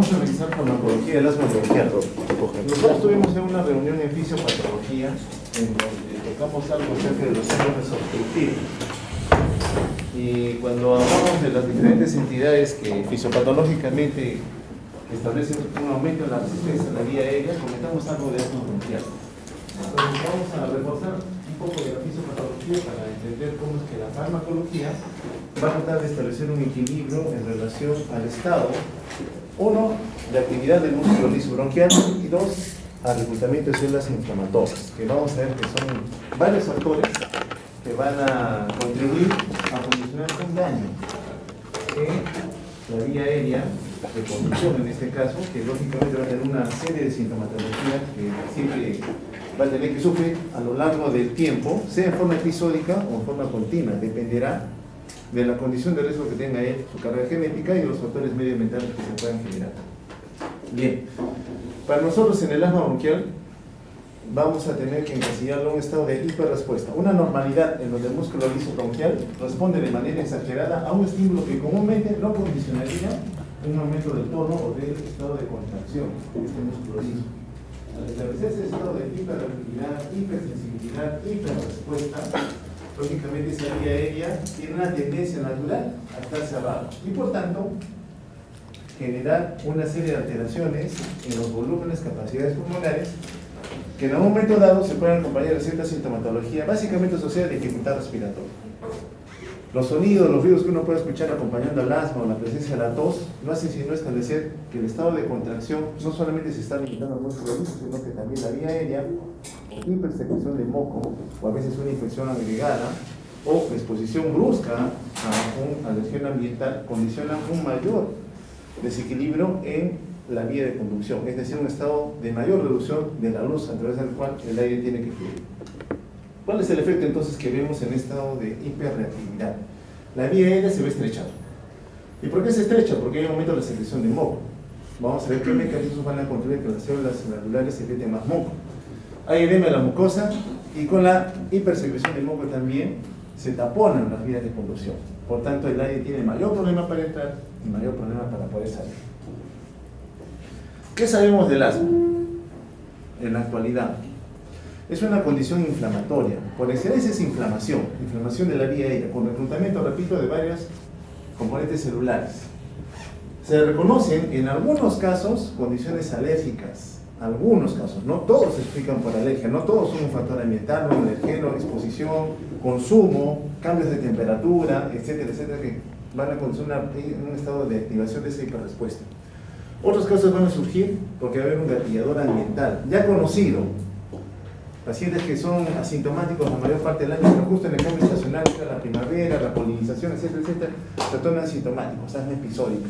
Vamos a revisar farmacología del asma bronquial. Nosotros tuvimos una reunión en fisiopatología en donde tocamos algo acerca de los síndromes obstructivos. Y cuando hablamos de las diferentes entidades que fisiopatológicamente establecen un aumento en la resistencia en la vía aérea, comentamos algo de asma bronquial. Entonces vamos a reforzar un poco de la fisiopatología para entender cómo es que la farmacología va a tratar de establecer un equilibrio en relación al estado, uno, de actividad del músculo liso bronquial, y dos, al reclutamiento de células inflamatorias, que vamos a ver que son varios factores que van a contribuir a condicionar un daño en la vía aérea de conducción, en este caso, que lógicamente va a tener una serie de sintomatología que siempre va a tener que sufrir a lo largo del tiempo, sea en forma episódica o en forma continua, dependerá de la condición de riesgo que tenga él, su carga genética y los factores medioambientales que se puedan generar. Bien, para nosotros en el asma bronquial vamos a tener que encasillarlo en un estado de hiperrespuesta, una normalidad en donde el músculo liso bronquial responde de manera exagerada a un estímulo que comúnmente no condicionaría un aumento del tono o del estado de contracción de este músculo liso. Al establecerse ese estado de hiperactividad, hipersensibilidad, hiperrespuesta, lógicamente esa vía aérea tiene una tendencia natural a estar cerrada y por tanto generar una serie de alteraciones en los volúmenes, capacidades pulmonares que en algún momento dado se pueden acompañar de cierta sintomatología básicamente asociada a dificultad respiratoria. Los sonidos, los ruidos que uno puede escuchar acompañando al asma o la presencia de la tos no hacen sino establecer que el estado de contracción no solamente se está limitando al músculo liso, sino que también la vía aérea, hipersecreción de moco o a veces una infección agregada o exposición brusca a una alergén ambiental condicionan un mayor desequilibrio en la vía de conducción, es decir, un estado de mayor reducción de la luz a través del cual el aire tiene que fluir. ¿Cuál es el efecto entonces que vemos en estado de hiperreactividad? La vía aérea se ve estrechada. ¿Y por qué se estrecha? Porque hay un aumento de la secreción de moco. Vamos a ver qué mecanismos van a contribuir que las células celulares secreten más moco. Hay edema de la mucosa y con la hipersecreción de moco también se taponan las vías de conducción. Por tanto, el aire tiene mayor problema para entrar y mayor problema para poder salir. ¿Qué sabemos del asma en la actualidad? Es una condición inflamatoria. Por excelencia es inflamación de la vía aérea, con reclutamiento, repito, de varios componentes celulares. Se reconocen en algunos casos condiciones alérgicas, algunos casos, no todos se explican por alergia, no todos son un factor ambiental, un alergeno, exposición, consumo, cambios de temperatura, etcétera, etcétera, que van a condicionar un estado de activación de esa hiperrespuesta. Otros casos van a surgir porque va a haber un gatillador ambiental, ya conocido. Pacientes que son asintomáticos la mayor parte del año, pero justo en el cambio estacional, la primavera, la polinización, etcétera, etcétera, se tornan asintomáticos, asma episódica,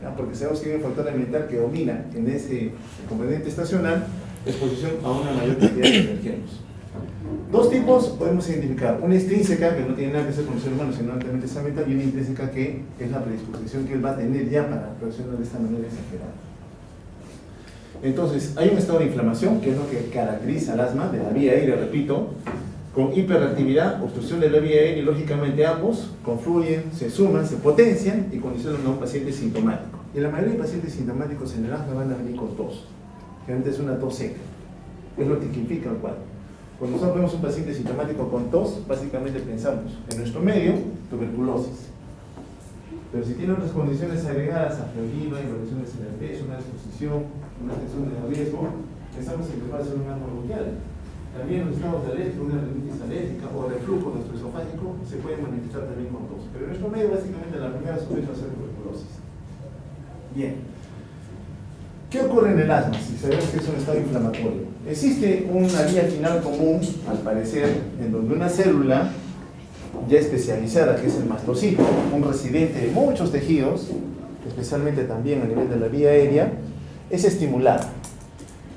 ¿ya? Porque sabemos que hay un factor ambiental que domina en ese componente estacional, exposición a una mayor cantidad de alergenos. Dos tipos podemos identificar, una extrínseca que no tiene nada que ver con el ser humano, sino altamente es ambiental, y una intrínseca que es la predisposición que él va a tener ya para reaccionar de esta manera exagerada. Entonces, hay un estado de inflamación, que es lo que caracteriza el asma de la vía aérea, repito, con hiperactividad, obstrucción de la vía aérea, y lógicamente ambos confluyen, se suman, se potencian y condicionan a un paciente sintomático. Y la mayoría de pacientes sintomáticos en el asma van a venir con tos. Generalmente es una tos seca, es lo que tipifica el cuadro. Cuando nosotros vemos un paciente sintomático con tos, básicamente pensamos, en nuestro medio, tuberculosis. Pero si tiene otras condiciones agregadas a flebima, variaciones en el peso, una exposición, una tensión de riesgo, pensamos en que puede ser un asma bronquial. También los estados de alergia, una rinitis alérgica o reflujo gastroesofágico se pueden manifestar también con tos. Pero en nuestro medio, básicamente, la primera sospecha va a ser tuberculosis. Bien. ¿Qué ocurre en el asma si sabemos que es un estado inflamatorio? Existe una vía final común, al parecer, en donde una célula ya especializada, que es el mastocito, un residente de muchos tejidos, especialmente también a nivel de la vía aérea, es estimulada.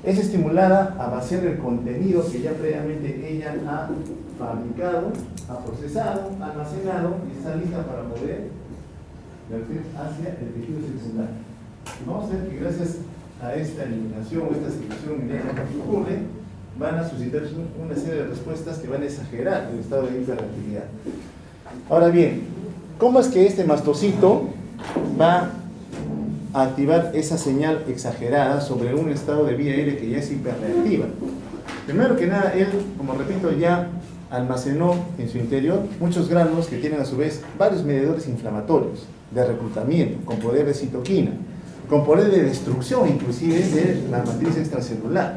Es estimulada a vaciar el contenido que ya previamente ella ha fabricado, ha procesado, ha almacenado y está lista para poder vertir hacia el tejido circundante. Vamos a ver que gracias a esta eliminación, esta secreción inmediata que ocurre, van a suscitar una serie de respuestas que van a exagerar el estado de hiperactividad. Ahora bien, ¿cómo es que este mastocito va a activar esa señal exagerada sobre un estado de vía aérea que ya es hiperreactiva. Primero que nada, él, como repito, ya almacenó en su interior muchos granos que tienen a su vez varios mediadores inflamatorios de reclutamiento, con poder de citoquina, con poder de destrucción inclusive de la matriz extracelular.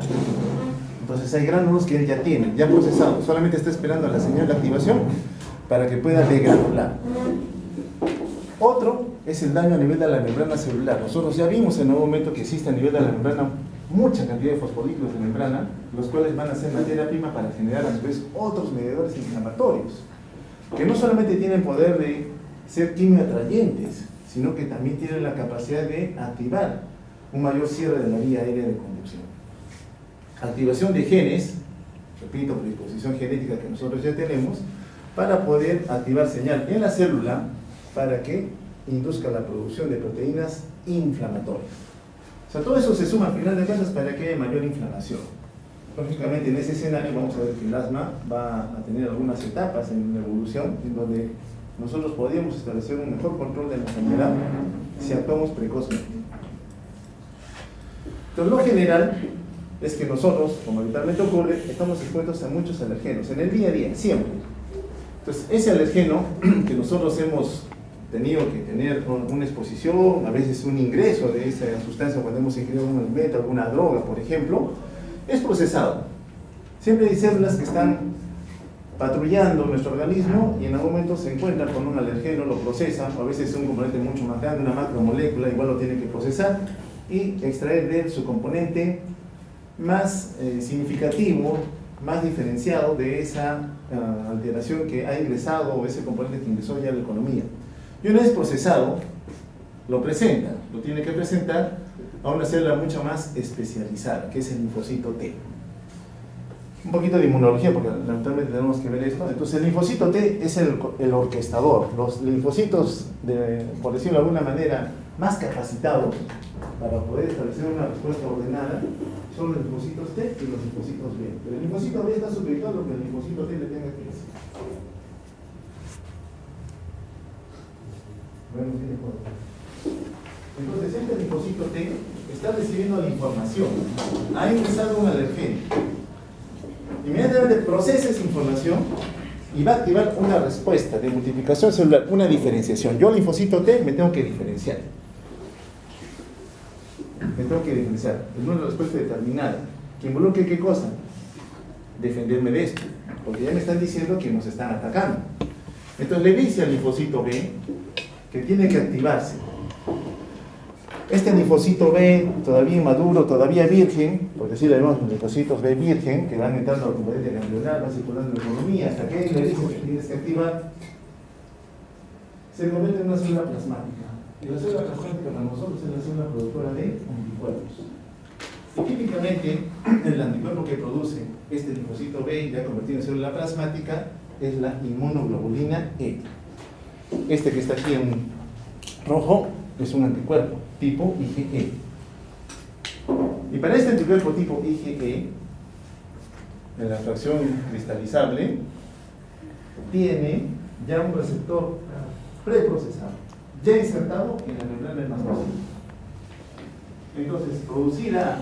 Entonces hay gránulos que él ya tiene, ya procesado, solamente está esperando la señal de activación para que pueda degranular. Otro es el daño a nivel de la membrana celular. Nosotros ya vimos en algún momento que existe a nivel de la membrana mucha cantidad de fosfolípidos de membrana, los cuales van a ser materia prima para generar a su vez otros mediadores inflamatorios, que no solamente tienen poder de ser quimioatrayentes, sino que también tienen la capacidad de activar un mayor cierre de la vía aérea de conducción. Activación de genes, repito, predisposición genética que nosotros ya tenemos, para poder activar señal en la célula para que induzca la producción de proteínas inflamatorias. O sea, todo eso se suma al final de cuentas para que haya mayor inflamación. Lógicamente, en ese escenario vamos a ver que el asma va a tener algunas etapas en la evolución en donde nosotros podríamos establecer un mejor control de la enfermedad si actuamos precozmente. Entonces, lo general es que nosotros, como habitualmente ocurre, estamos expuestos a muchos alergenos en el día a día, siempre. Entonces, ese alergeno que nosotros hemos tenido que tener una exposición, a veces un ingreso de esa sustancia cuando hemos ingerido un alimento, alguna droga, por ejemplo, es procesado. Siempre hay células que están patrullando nuestro organismo y en algún momento se encuentran con un alergeno, lo procesan, o a veces es un componente mucho más grande, una macromolécula, igual lo tienen que procesar y extraer de su componente más significativo, más diferenciado de esa alteración que ha ingresado o ese componente que ingresó ya a la economía. Y una vez procesado, lo presenta, lo tiene que presentar a una célula mucho más especializada, que es el linfocito T. Un poquito de inmunología, porque lamentablemente tenemos que ver esto. Entonces, el linfocito T es el orquestador. Los linfocitos, por decirlo de alguna manera, más capacitados para poder establecer una respuesta ordenada son los linfocitos T y los linfocitos B. Pero el linfocito B está supeditado a lo que el linfocito T le tenga que decir. Entonces, este linfocito T está recibiendo la información. Ha ingresado un alergeno. Inmediatamente procesa esa información y va a activar una respuesta de multiplicación celular, una diferenciación. Yo, linfocito T, me tengo que diferenciar. En una respuesta determinada. ¿Que involucre qué cosa? Defenderme de esto. Porque ya me están diciendo que nos están atacando. Entonces le dice al linfocito B que tiene que activarse. Este linfocito B, todavía inmaduro, todavía virgen, por decirlo de nuevo, los linfocitos B virgen, que van entrando al componente ganglionar, van circulando en la economía, hasta que le dice que tienes que activar, se convierte en una célula plasmática. Y la célula plasmática para nosotros es la célula productora de anticuerpos. Y típicamente, el anticuerpo que produce este linfocito B, ya convertido en célula plasmática, es la inmunoglobulina E. Este que está aquí en rojo es un anticuerpo tipo IgE. Y para este anticuerpo tipo IgE, en la fracción cristalizable, tiene ya un receptor preprocesado, ya insertado en la membrana del mastocito. Entonces, producida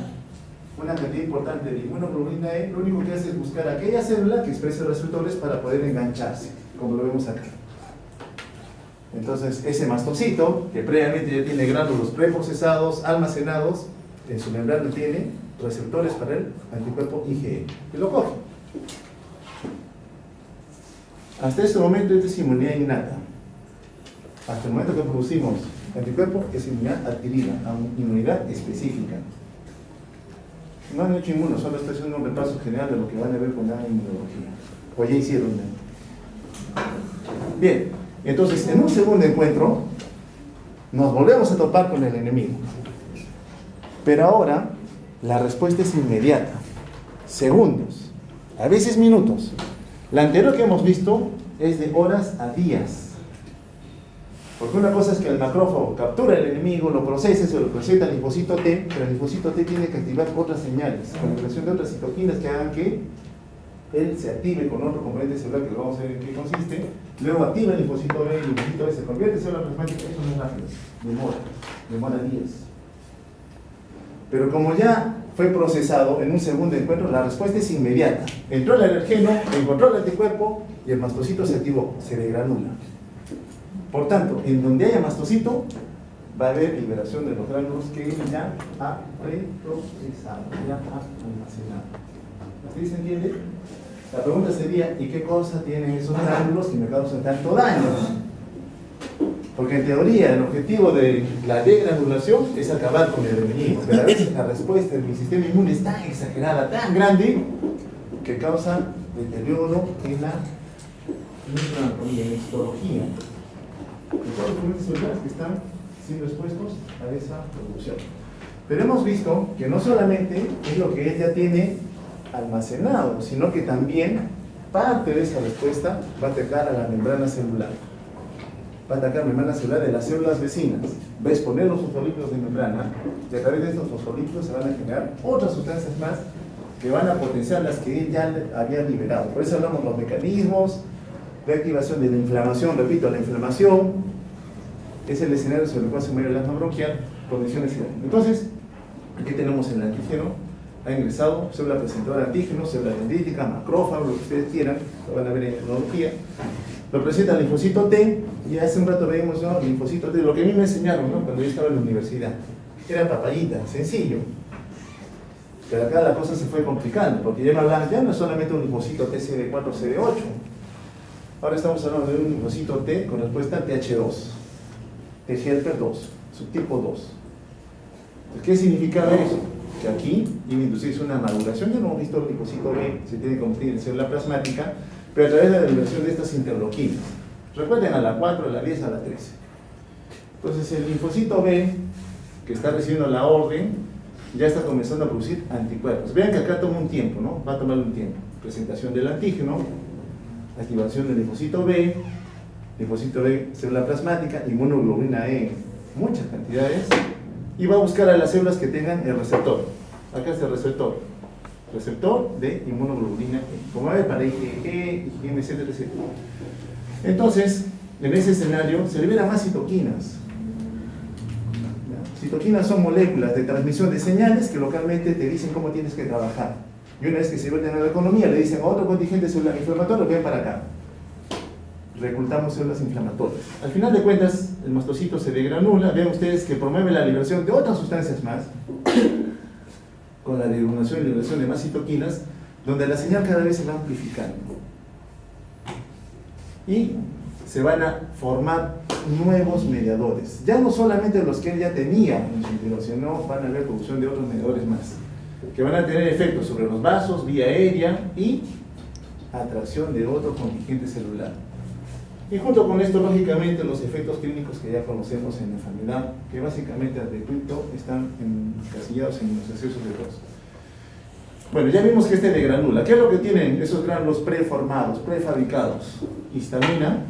una cantidad importante de inmunoglobulina E, lo único que hace es buscar aquella célula que exprese receptores para poder engancharse, como lo vemos acá. Entonces, ese mastocito, que previamente ya tiene gránulos preprocesados, almacenados, en su membrana tiene receptores para el anticuerpo IgE, y lo coge. Hasta este momento, esta es inmunidad innata. Hasta el momento que producimos anticuerpo, es inmunidad adquirida, inmunidad específica. No han hecho inmuno, solo estoy haciendo un repaso general de lo que van a ver con la inmunología. O ya hicieron. Bien, entonces en un segundo encuentro nos volvemos a topar con el enemigo. Pero ahora la respuesta es inmediata. Segundos, a veces minutos. La anterior que hemos visto es de horas a días. Porque una cosa es que el macrófago captura el enemigo, lo procesa, se lo presenta al linfocito T, pero el linfocito T tiene que activar otras señales, con la creación de otras citoquinas que hagan que él se active con otro componente celular que lo vamos a ver en qué consiste. Luego activa el linfocito B, el linfocito B se convierte en célula plasmática. Eso no es rápido, demora días. Pero como ya fue procesado en un segundo encuentro, la respuesta es inmediata. Entró el alergeno, encontró el anticuerpo y el mastocito se activó, se degranula. Por tanto, en donde haya mastocito, va a haber liberación de los gránulos que ya ha preprocesado, ya ha almacenado. ¿Así se entiende? La pregunta sería, ¿y qué cosa tienen esos gránulos que me causan tanto daño? Porque en teoría el objetivo de la degranulación es acabar con el enemigo, pero a veces la respuesta de mi sistema inmune es tan exagerada, tan grande, que causa deterioro en la histología de todos los componentes celulares que están siendo expuestos a esa producción. Pero hemos visto que no solamente es lo que ella tiene almacenado, sino que también parte de esa respuesta va a atacar a la membrana celular. Va a atacar membrana celular de las células vecinas, va a exponer los fosfolípidos de membrana, y a través de estos fosfolípidos se van a generar otras sustancias más que van a potenciar las que él ya había liberado. Por eso hablamos de los mecanismos de activación de la inflamación. Repito, la inflamación es el escenario sobre el cual se mueve el asma bronquial, condiciones y daño. Entonces, aquí tenemos el antígeno, ha ingresado, célula presentadora de antígenos, célula dendrítica, macrófago, lo que ustedes quieran, lo van a ver en inmunología. Lo presenta el linfocito T, y hace un rato veíamos, ¿no?, el linfocito T, lo que a mí me enseñaron, ¿no?, cuando yo estaba en la universidad. Era papayita, sencillo. Pero acá la cosa se fue complicando, porque ya me hablaban, ya no es solamente un linfocito TCD4, CD8. Ahora estamos hablando de un linfocito T con respuesta TH2, T helper 2, subtipo 2. ¿Qué significaba eso? Que aquí iba a inducirse una maduración. Ya no hemos visto el linfocito B, se tiene que convertir en célula plasmática, pero a través de la liberación de estas interleuquinas. Recuerden, a la 4, a la 10, a la 13. Entonces el linfocito B, que está recibiendo la orden, ya está comenzando a producir anticuerpos. Vean que acá toma un tiempo, ¿no? Va a tomar un tiempo. Presentación del antígeno, activación del linfocito B, célula plasmática, inmunoglobulina E, muchas cantidades, y va a buscar a las células que tengan el receptor. Acá está el receptor de inmunoglobulina E, como ver para IgG, IgM, etcétera, etcétera. Entonces, en ese escenario se liberan más citoquinas. Citoquinas son moléculas de transmisión de señales que localmente te dicen cómo tienes que trabajar. Y una vez que se vuelven a la economía, le dicen a otro contingente celular inflamatorio, ven para acá. Reclutamos células inflamatorias. Al final de cuentas, el mastocito se degranula. Vean ustedes que promueve la liberación de otras sustancias más, con la degranulación y liberación de más citoquinas, donde la señal cada vez se va amplificando. Y se van a formar nuevos mediadores. Ya no solamente los que él ya tenía en su interior, sino van a haber producción de otros mediadores más, que van a tener efectos sobre los vasos, vía aérea y atracción de otro contingente celular. Y junto con esto, lógicamente, los efectos clínicos que ya conocemos en la enfermedad, que básicamente, repito, están encasillados en los excesos de tos. Bueno, ya vimos que este degranula. ¿Qué es lo que tienen esos granulos preformados, prefabricados? Histamina,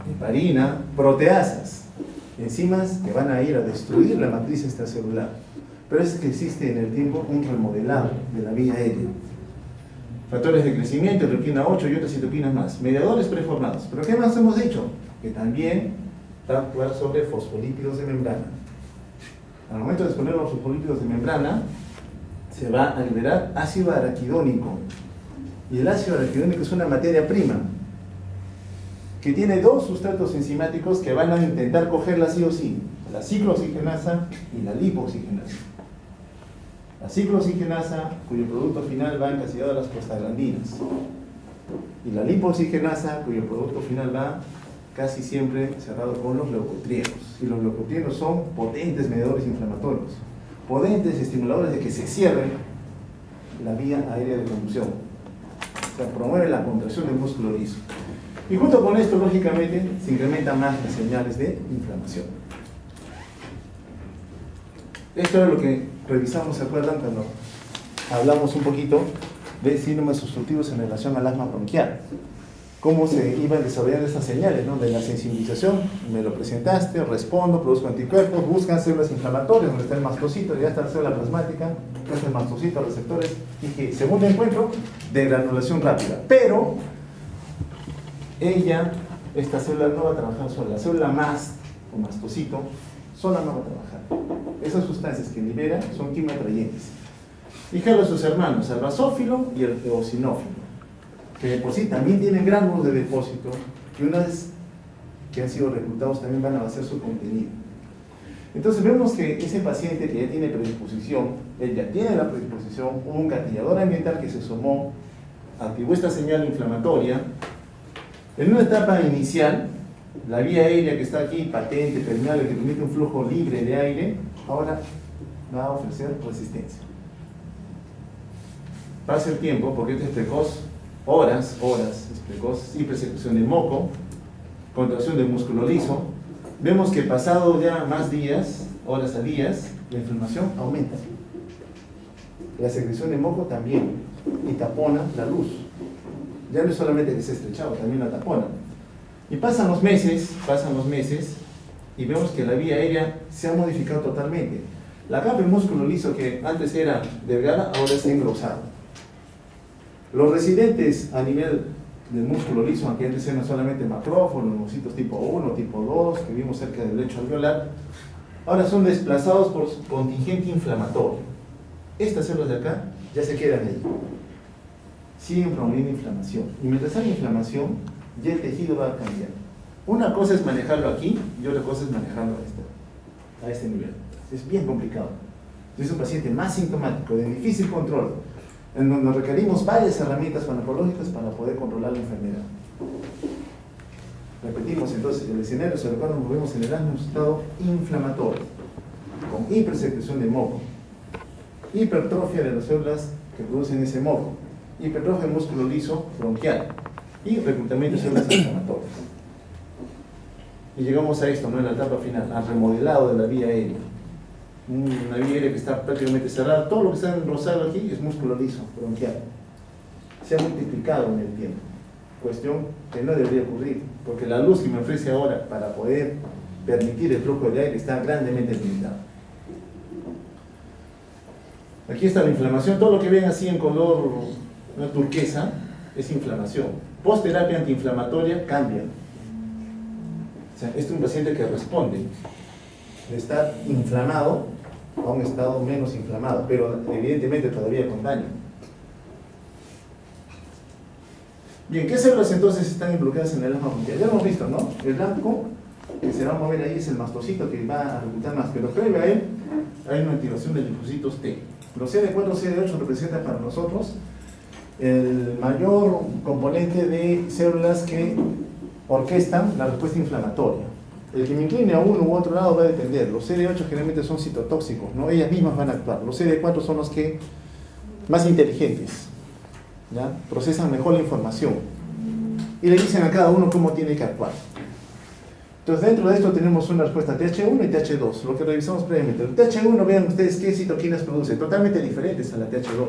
heparina, proteasas, enzimas que van a ir a destruir la matriz extracelular. Pero es que existe en el tiempo un remodelado de la vía aérea. Factores de crecimiento, interleuquina 8 y otras citoquinas más. Mediadores preformados. ¿Pero qué más hemos dicho? Que también va a actuar sobre fosfolípidos de membrana. Al momento de exponer los fosfolípidos de membrana, se va a liberar ácido araquidónico. Y el ácido araquidónico es una materia prima que tiene dos sustratos enzimáticos que van a intentar cogerla sí o sí: la ciclooxigenasa y la lipoxigenasa. La ciclooxigenasa, cuyo producto final va encasillado a las prostaglandinas, y la lipoxigenasa, cuyo producto final va casi siempre cerrado con los leucotrienos. Y los leucotrienos son potentes mediadores inflamatorios, potentes estimuladores de que se cierre la vía aérea de conducción. O sea, promueve la contracción del músculo liso. Y junto con esto, lógicamente, se incrementan más las señales de inflamación. Esto era lo que revisamos, ¿se acuerdan? Cuando hablamos un poquito de síntomas obstructivos en relación al asma bronquial. Cómo se iban desarrollando estas señales, ¿no? De la sensibilización, me lo presentaste, respondo, produzco anticuerpos, buscan células inflamatorias, donde está el mastocito, ya está la célula plasmática, ya está el mastocito, receptores, y que segundo encuentro, de granulación rápida. Pero esta célula no va a trabajar sola. La célula mast o mastocito sola no va a trabajar. Esas sustancias que libera son quimioatrayentes. Fíjalo a sus hermanos, al basófilo y el eosinófilo, que de por sí también tienen gránulos de depósito, y una vez que han sido reclutados también van a vaciar su contenido. Entonces vemos que ese paciente que ya tiene predisposición, él ya tiene la predisposición, hubo un gatillador ambiental que se sumó, activó esta señal inflamatoria. En una etapa inicial, la vía aérea que está aquí, patente, permeable, que permite un flujo libre de aire, ahora va a ofrecer resistencia. Pasa el tiempo, porque este es precoz, horas, es precoz, hipersecreción de moco, contracción del músculo liso. Vemos que pasado ya más días, horas a días, la inflamación aumenta. La secreción de moco también, y tapona la luz. Ya no es solamente que se ha estrechado, también la tapona. Y pasan los meses, y vemos que la vía aérea se ha modificado totalmente. La capa del músculo liso que antes era delgada, ahora está engrosada. Los residentes a nivel del músculo liso, aunque antes eran solamente macrófagos, linfocitos tipo 1, tipo 2, que vimos cerca del lecho alveolar, ahora son desplazados por contingente inflamatorio. Estas células de acá ya se quedan ahí. Siguen promoviendo inflamación. Y mientras hay inflamación, ya el tejido va a cambiar. Una cosa es manejarlo aquí y otra cosa es manejarlo a este nivel. Es bien complicado. Es un paciente más sintomático, de difícil control, en donde nos requerimos varias herramientas farmacológicas para poder controlar la enfermedad. Repetimos entonces, el escenario sobre el cual nos movemos en el año es un estado inflamatorio, con hipersecreción de moco, hipertrofia de las células que producen ese moco, hipertrofia del músculo liso bronquial y reclutamiento de células inflamatorias. Y llegamos a esto, ¿no? En la etapa final, al remodelado de la vía aérea. Una vía aérea que está prácticamente cerrada. Todo lo que está en rosado aquí es músculo liso bronquial. Se ha multiplicado en el tiempo. Cuestión que no debería ocurrir, porque la luz que me ofrece ahora para poder permitir el flujo de aire está grandemente limitada. Aquí está la inflamación. Todo lo que ven así en color turquesa es inflamación. Post-terapia antiinflamatoria cambia. O sea, este es un paciente que responde de estar inflamado a un estado menos inflamado, pero evidentemente todavía con daño. Bien, ¿qué células entonces están involucradas en el asma bronquial? Ya lo hemos visto, ¿no? El blanco que se va a mover ahí es el mastocito que va a reclutar más, pero previo a él hay una activación de linfocitos T. Los CD4, CD8 representan para nosotros el mayor componente de células que orquestan la respuesta inflamatoria. El que me incline a uno u otro lado va a depender. Los CD8 generalmente son citotóxicos, ¿no? Ellas mismas van a actuar. Los CD4 son los que más inteligentes, ¿ya? Procesan mejor la información y le dicen a cada uno cómo tiene que actuar. Entonces dentro de esto tenemos una respuesta TH1 y TH2, lo que revisamos previamente. El TH1, vean ustedes qué citoquinas produce, totalmente diferentes a la TH2.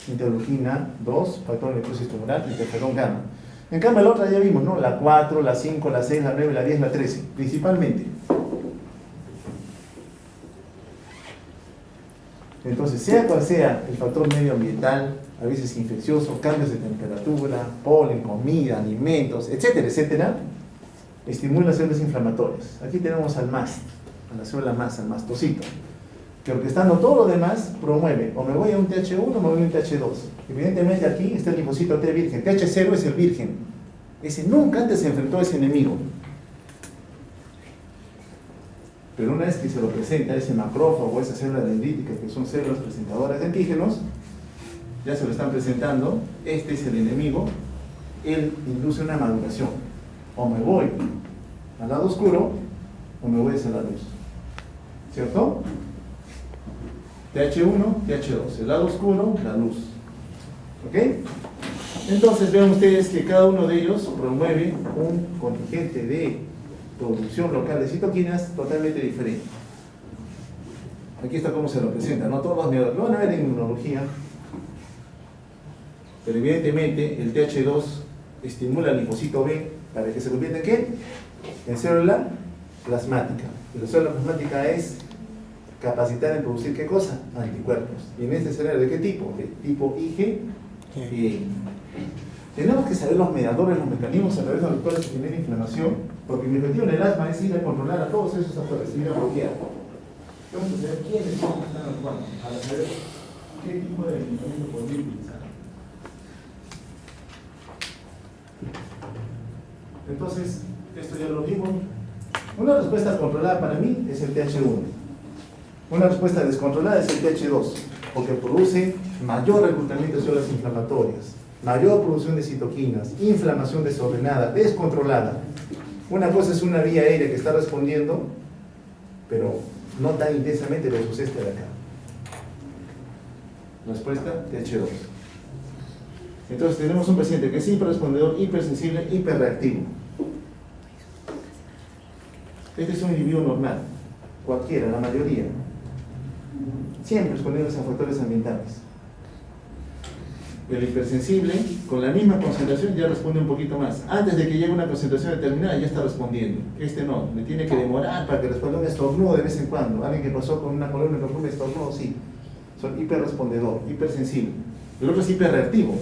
Interleuquina 2, factor de necrosis tumoral, interferón gamma. En cambio, la otra ya vimos, ¿no? La 4, la 5, la 6, la 9, la 10, la 13, principalmente. Entonces, sea cual sea el factor medioambiental, a veces infeccioso, cambios de temperatura, polen, comida, alimentos, etcétera, etcétera, estimula las células inflamatorias. Aquí tenemos al mast, a la célula mast, al mastocito, que orquestando todo lo demás promueve, o me voy a un TH1 o me voy a un TH2. Evidentemente aquí está el linfocito T virgen. TH0 es el virgen. Ese nunca antes se enfrentó a ese enemigo. Pero una vez que se lo presenta ese macrófago o esa célula dendrítica, que son células presentadoras de antígenos, ya se lo están presentando, este es el enemigo, él induce una maduración. O me voy al lado oscuro o me voy hacia la luz. ¿Cierto? TH1, TH2, el lado oscuro, la luz. ¿Ok? Entonces vean ustedes que cada uno de ellos promueve un contingente de producción local de citoquinas totalmente diferente. Aquí está cómo se lo presenta, ¿no? Todos los lo van a ver en inmunología, pero evidentemente el TH2 estimula el linfocito B para que se convierta en ¿qué? En célula plasmática. Y la célula plasmática es capacitada en producir ¿qué cosa? Anticuerpos. Y en este escenario, ¿de qué tipo? De tipo IG. Tenemos que saber los mediadores, los mecanismos a través de los cuales se genera inflamación Porque mi objetivo en el asma es ir a controlar a todos esos actores, ir a bloquear. Vamos a saber quiénes son los que están actuando, para saber qué tipo de medicamento podría utilizar. Entonces, esto ya lo vimos. Una respuesta controlada para mí es el TH1. Una respuesta descontrolada es el TH2, porque produce mayor reclutamiento de células inflamatorias, mayor producción de citoquinas, inflamación desordenada, descontrolada. Una cosa es una vía aérea que está respondiendo, pero no tan intensamente versus este de acá. Respuesta TH2. Entonces tenemos un paciente que es hiperrespondedor, hipersensible, hiperreactivo. Este es un individuo normal, cualquiera, la mayoría. Siempre respondiendo a factores ambientales. El hipersensible, con la misma concentración, ya responde un poquito más. Antes de que llegue a una concentración determinada, ya está respondiendo. Este no, le tiene que demorar para que responda un estornudo de vez en cuando. Alguien que pasó con una columna con un estornudo, sí. Son hiperrespondedor, hipersensible. El otro es hiperreactivo.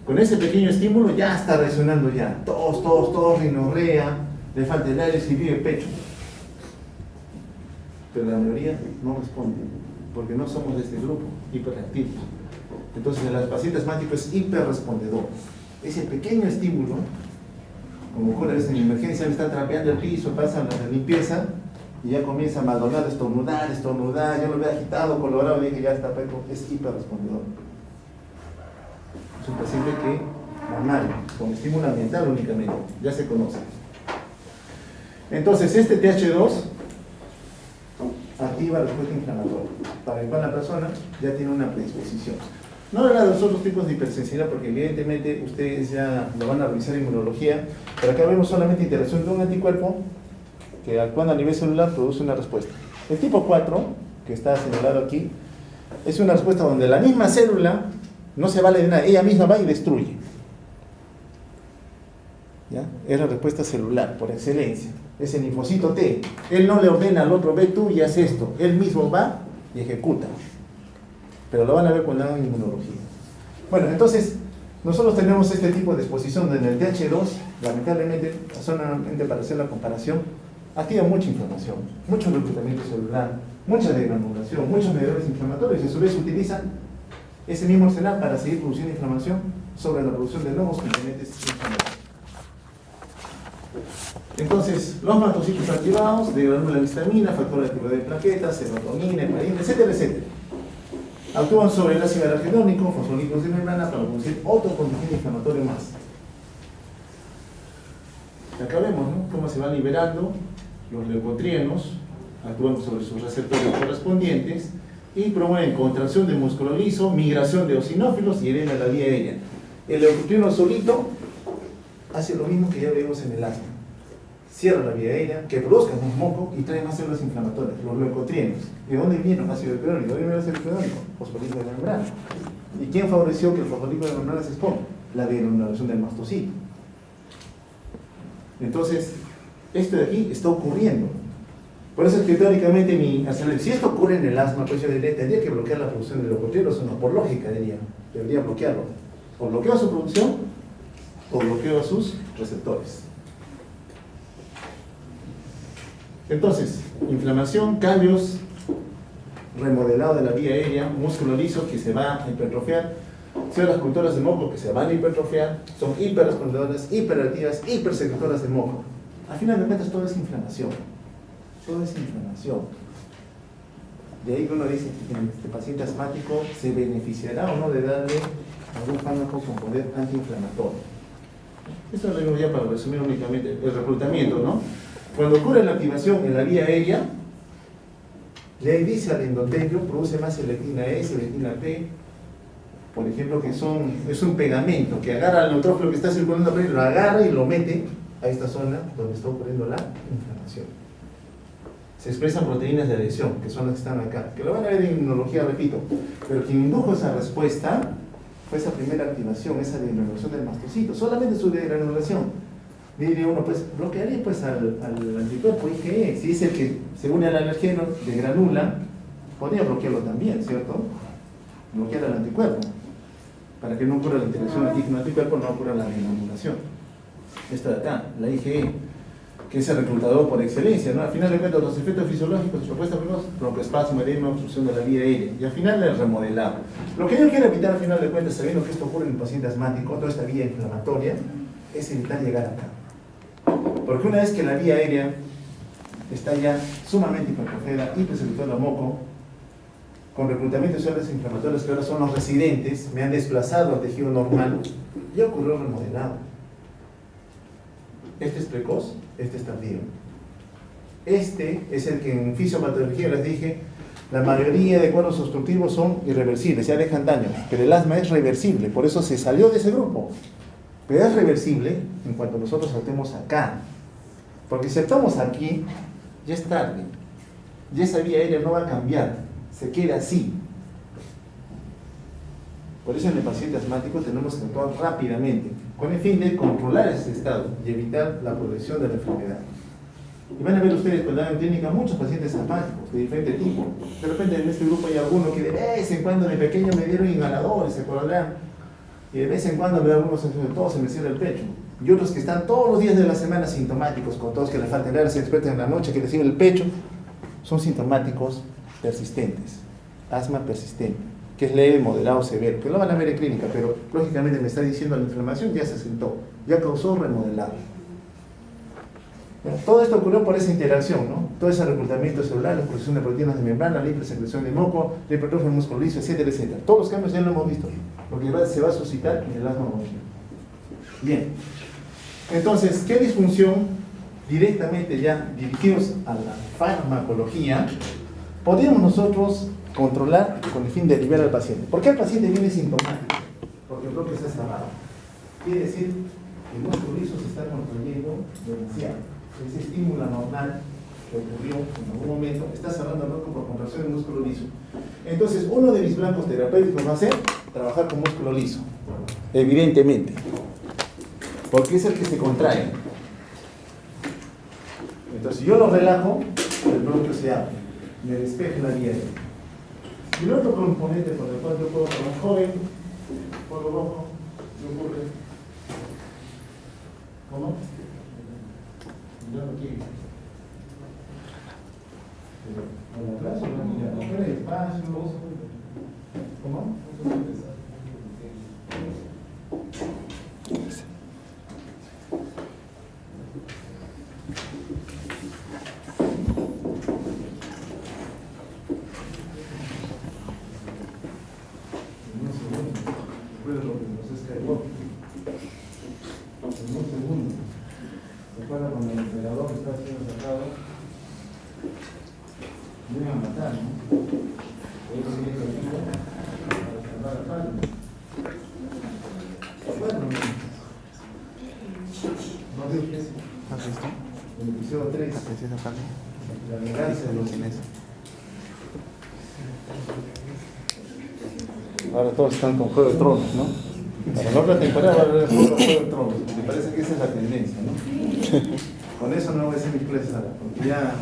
Con ese pequeño estímulo ya está reaccionando ya. Tos, rinorrea, le falta el aire, escribir el pecho. Pero la mayoría no responde, porque no somos de este grupo, hiperreactivos. Entonces el paciente asmático es hiperrespondedor. Ese pequeño estímulo, como ocurre a veces en emergencia, me está trapeando el piso, pasa la limpieza y ya comienza a maldonar, estornudar, ya lo veo agitado, colorado, y dije ya está peco, es hiperrespondedor. Es un paciente que, normal, con estímulo ambiental únicamente, ya se conoce. Entonces este TH2 activa la respuesta inflamatoria, para el cual la persona ya tiene una predisposición. No hablar de los otros tipos de hipersensibilidad, porque evidentemente ustedes ya lo van a revisar en inmunología, pero acá vemos solamente interacción de un anticuerpo que actuando a nivel celular produce una respuesta. El tipo 4, que está señalado aquí, es una respuesta donde la misma célula no se vale de nada, ella misma va y destruye. ¿Ya? Es la respuesta celular, por excelencia. Es el linfocito T. Él no le ordena al otro, ve tú y haz esto. Él mismo va y ejecuta. Pero lo van a ver cuando hagan inmunología. Bueno, entonces, nosotros tenemos este tipo de exposición donde en el TH2, lamentablemente, solamente para hacer la comparación, activa mucha inflamación, mucho reclutamiento celular, mucha degranulación, muchos mediadores inflamatorios, y a su vez utilizan ese mismo arsenal para seguir produciendo inflamación sobre la producción de nuevos componentes inflamatorios. Entonces, los mastocitos activados, degranulan histamina, factor de actividad de plaquetas, serotonina, heparina, etcétera, etcétera. Actúan sobre el ácido araquidónico, fosfolípidos de membrana para producir otro componente inflamatorio más. Acá vemos, ¿no?, cómo se van liberando los leucotrienos, actúan sobre sus receptores correspondientes y promueven contracción del músculo liso, migración de eosinófilos y edema de la vía aérea. El leucotrieno solito hace lo mismo que ya vemos en el asma. Cierra la vía aérea, que produzca más moco y trae más células inflamatorias, los leucotrienos. ¿De dónde viene el ácido hialurónico? ¿De dónde viene el ácido hialurónico? Fosfolípido de membrana. ¿Y quién favoreció que el fosfolípido de membrana se exponga? La degranulación del mastocito. Entonces, esto de aquí está ocurriendo. Por eso es que teóricamente si esto ocurre en el asma, pues yo tendría que bloquear la producción de leucotrienos, no, por lógica debería bloquearlo. O bloqueo a su producción, o bloqueo a sus receptores. Entonces, inflamación, cambios, remodelado de la vía aérea, músculo liso que se va a hipertrofiar, células cultoras de moco que se van a hipertrofiar, son hiperrespondedoras, hiperactivas, hipersecretoras de moco. Al final de cuentas todo es inflamación. Todo es inflamación. De ahí que uno dice que este paciente asmático se beneficiará o no de darle algún fármaco con poder antiinflamatorio. Esto lo digo ya para resumir únicamente el reclutamiento, ¿no? Cuando ocurre la activación en la vía aérea, le dice al endotelio, produce más selectina E, selectina P, por ejemplo, que es un pegamento que agarra al neutrófilo que está circulando por ahí, lo agarra y lo mete a esta zona donde está ocurriendo la inflamación. Se expresan proteínas de adhesión, que son las que están acá, que lo van a ver en inmunología, repito, pero quien indujo esa respuesta fue esa primera activación, esa degranulación del mastocito, solamente su degranulación. Diría uno, pues bloquearía pues al anticuerpo IgE, si es el que se une al alergeno, degranula, podría bloquearlo también, ¿cierto? Bloquear al anticuerpo, para que no ocurra la interacción antígeno-anticuerpo, no ocurra la degranulación. Esta de acá, la IgE. que es el reclutador por excelencia, ¿no? Al final de cuentas, los efectos fisiológicos, propuestas primero, broncoespasmo, edema, obstrucción de la vía aérea, y al final el remodelado. Lo que yo quiero evitar al final de cuentas, sabiendo que esto ocurre en el paciente asmático, toda esta vía inflamatoria, es evitar llegar acá. Porque una vez que la vía aérea está ya sumamente hipertrofada, hipersecretora moco, con reclutamiento de células inflamatorias que ahora son los residentes, me han desplazado al tejido normal, ya ocurrió el remodelado. Este es precoz, este es tardío. Este es el que en fisiopatología les dije, la mayoría de cuadros obstructivos son irreversibles, ya dejan daño, pero el asma es reversible, por eso se salió de ese grupo. Pero es reversible en cuanto nosotros saltemos acá. Porque si saltamos aquí, ya es tarde. Ya esa vía aérea no va a cambiar, se queda así. Por eso en el paciente asmático tenemos que actuar rápidamente, con el fin de controlar ese estado y evitar la progresión de la enfermedad. Y van a ver ustedes cuando hagan clínica muchos pacientes asmáticos de diferente tipo. De repente en este grupo hay alguno que de vez en cuando de pequeño me dieron inhaladores, se acordarán. Y de vez en cuando me da algunos, todos se me cierra el pecho. Y otros que están todos los días de la semana sintomáticos, con todos que le falta el aire, se despiertan en la noche, que les sirve el pecho, son sintomáticos persistentes, asma persistente, que es leve, moderado, severo, que lo van a ver en clínica, pero lógicamente me está diciendo la inflamación ya se sentó, ya causó remodelado. Bueno, todo esto ocurrió por esa interacción, ¿no? Todo ese reclutamiento celular, la producción de proteínas de membrana, la hipersecreción de moco, la hipertrofia del músculo liso, etcétera, etcétera. Todos los cambios ya lo hemos visto, porque se va a suscitar en el asma bronquial. Bien, entonces, ¿qué disfunción directamente ya dirigidos a la farmacología podríamos nosotros controlar con el fin de aliviar al paciente? ¿Por qué el paciente viene sintomático? Porque el bronquio está cerrado. Quiere decir que el músculo liso se está contrayendo demasiado. Ese estímulo anormal que ocurrió en algún momento está cerrando el bronquio por contracción del músculo liso. Entonces, uno de mis blancos terapéuticos va a ser trabajar con músculo liso, evidentemente, porque es el que se contrae. Entonces, si yo lo relajo, el bronquio se abre, me despeja la vía aérea. Y el otro componente por el cual yo puedo trabajar joven, polvo rojo, ¿qué ocurre? ¿Cómo? Yo no quiero. Pero, atrás o no, mira, afuera hay espacio. ¿Cómo? Recuerda cuando el emperador estaba siendo sacado, me iban a matar, ¿no? Ellos siguen conmigo para salvar a Pablo. Bueno, no digo que es. ¿Has visto? El episodio 3, la venganza de los chineses. Ahora todos están con Juego de Tronos, ¿no? Para la otra temporada va a haber Juego de Tronos, me parece que esa es la tendencia, ¿no? Con eso no voy a decir mi presa, porque ya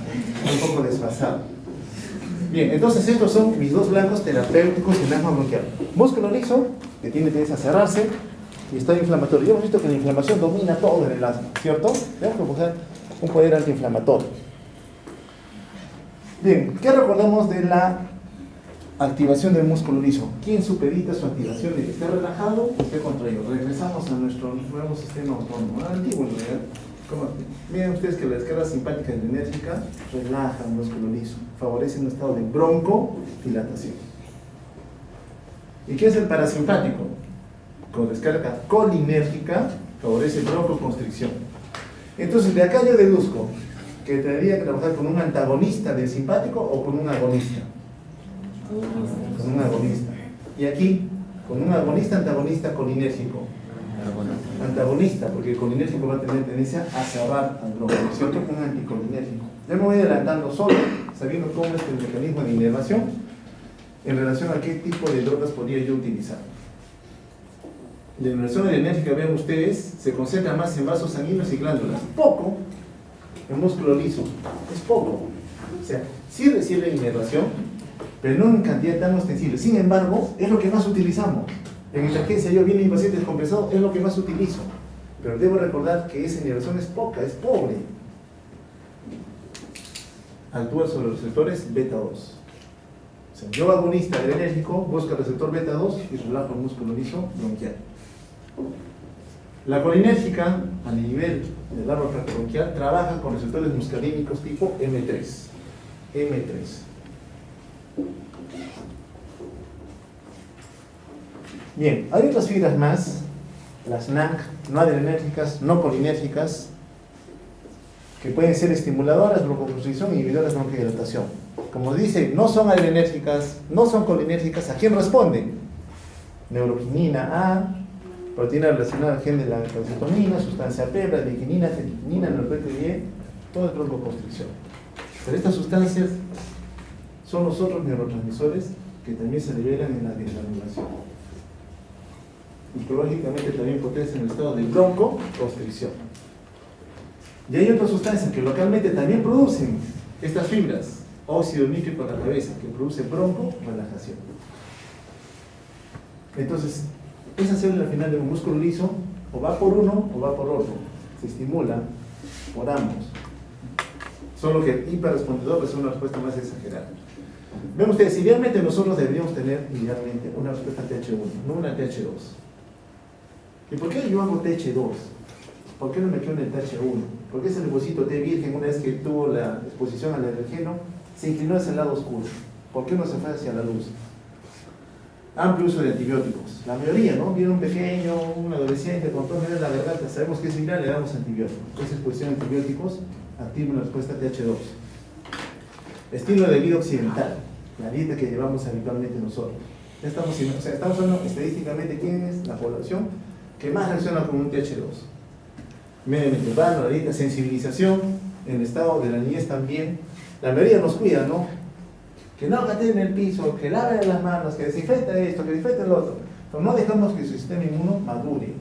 es un poco desfasado. Bien, entonces estos son mis dos blancos terapéuticos en asma bronquial. Músculo liso, que tiene tendencia a cerrarse, y estado inflamatorio. Ya hemos visto que la inflamación domina todo en el asma, ¿cierto? Tenemos que buscar un poder antiinflamatorio. Bien, ¿qué recordamos de la activación del músculo liso? ¿Quién supedita su activación de que esté relajado o esté contraído? Regresamos a nuestro nuevo sistema autónomo, antiguo en realidad. Miren ustedes que la descarga simpática adrenérgica relaja el músculo liso, favorece un estado de broncodilatación. ¿Y qué es el parasimpático? Con descarga colinérgica favorece broncoconstricción. Entonces, de acá yo deduzco que tendría que trabajar con un antagonista del simpático o con un agonista. Con un agonista. Y aquí, con un agonista, antagonista, colinérgico. Antagonista, porque el colinérgico va a tener tendencia a cerrar al bronco, ¿cierto? Con un anticolinérgico. Ya me voy adelantando solo, sabiendo cómo es el mecanismo de inervación en relación a qué tipo de drogas podría yo utilizar. La inmersión enérgica, vean ustedes, se concentra más en vasos sanguíneos y glándulas. Poco en músculo liso, es poco. O sea, sí recibe inervación, pero no en cantidad tan ostensible. Sin embargo, es lo que más utilizamos. En emergencia yo viene mi paciente descompensado, es lo que más utilizo. Pero debo recordar que esa inervación es poca, es pobre. actúa sobre los receptores beta 2. O sea, yo agonista adrenérgico busca el receptor beta 2 y relajo el músculo liso bronquial. La colinérgica, a nivel del árbol bronquial, trabaja con receptores muscarínicos tipo M3. M3. Bien, hay otras fibras más, las NAC, no adrenérgicas, no colinérgicas, que pueden ser estimuladoras, broncoconstricción, inhibidoras de bronquodilatación. Como dice, no son adrenérgicas, no son colinérgicas, ¿a quién responden? Neuroquinina A, proteína relacionada al gen de la calcitonina, sustancia P, bradykinin, fenitinina, norepinefrina Y, todo es broncoconstricción. Pero estas sustancias son los otros neurotransmisores que también se liberan en la desgranulación. Psicológicamente también potencian el estado de broncoconstricción. Y hay otras sustancias que localmente también producen estas fibras, óxido nítrico a la cabeza, que produce broncorelajación. Entonces, esa célula al final de un músculo liso o va por uno o va por otro, se estimula por ambos. Solo que el hiperrespondedor recibe una respuesta más exagerada. Ven ustedes, idealmente nosotros deberíamos tener idealmente una respuesta TH1, no una TH2. ¿Y por qué yo hago TH2? ¿Por qué no me quedo en el TH1? Porque ese leucocito T virgen, una vez que tuvo la exposición al alergeno, se inclinó hacia el lado oscuro. ¿Por qué no se fue hacia la luz? Amplio uso de antibióticos. La mayoría, ¿no? Viene un pequeño, un adolescente con tos en la garganta, sabemos que es viral, le damos antibióticos. Esa exposición a antibióticos activa una respuesta TH2. Estilo de vida occidental, la dieta que llevamos habitualmente nosotros. Estamos hablando estadísticamente quién es la población que más reacciona con un TH2. Medio ambiente urbano, la dieta, sensibilización, en el estado de la niñez también. La mayoría nos cuida, ¿no? Que no gateen en el piso, que laven las manos, que desinfecten esto, que desinfecten lo otro. Pero no dejamos que su sistema inmuno madure,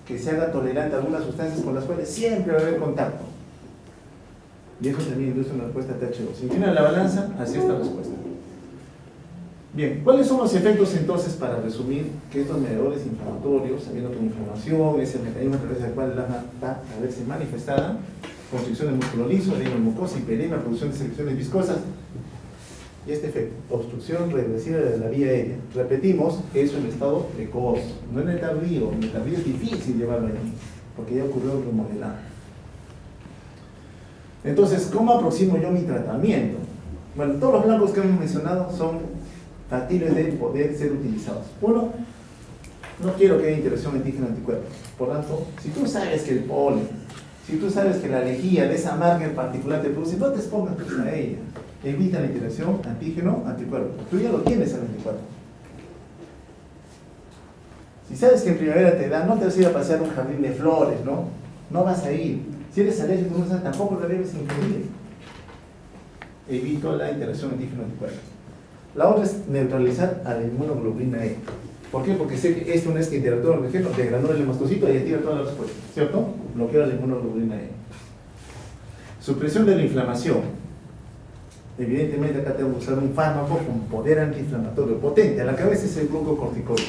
que se haga tolerante a algunas sustancias con las cuales siempre va a haber contacto. Y eso también induce una respuesta TH2. Si inclina la balanza, hacia esta respuesta. Bien, ¿cuáles son los efectos entonces, para resumir, que estos mediadores inflamatorios, sabiendo que la inflamación es el mecanismo a través del cual el asma va a verse manifestada, constricción del músculo liso, edema mucosa, hiperemia, producción de secreciones viscosas, y este efecto, obstrucción reversible de la vía aérea. Repetimos, eso en estado precoz, no en el tardío. En el tardío es difícil llevarlo ahí, porque ya ocurrió otro modelado. Entonces, ¿cómo aproximo yo mi tratamiento? Bueno, todos los blancos que hemos mencionado son factibles de poder ser utilizados. Uno, no quiero que haya interacción antígeno-anticuerpos. Por tanto, si tú sabes que el polen, si tú sabes que la lejía de esa marca en particular te produce, no te expongas a ella. Evita la interacción antígeno-anticuerpo. Tú ya lo tienes el anticuerpo. Si sabes que en primavera te da, no te vas a ir a pasear a un jardín de flores, ¿no? No vas a ir. Si eres alérgico, tampoco lo debes incluir. Evito la interacción antígeno-anticuerpo. La otra es neutralizar a la inmunoglobulina E. ¿Por qué? Porque sé que esto no es que interactúa con el gen, degranula el hemastocito y activa toda la respuesta, ¿cierto? Bloquea la inmunoglobulina E. Supresión de la inflamación. Evidentemente acá tengo que usar un fármaco con poder antiinflamatorio potente. A la cabeza es el glucocorticoide.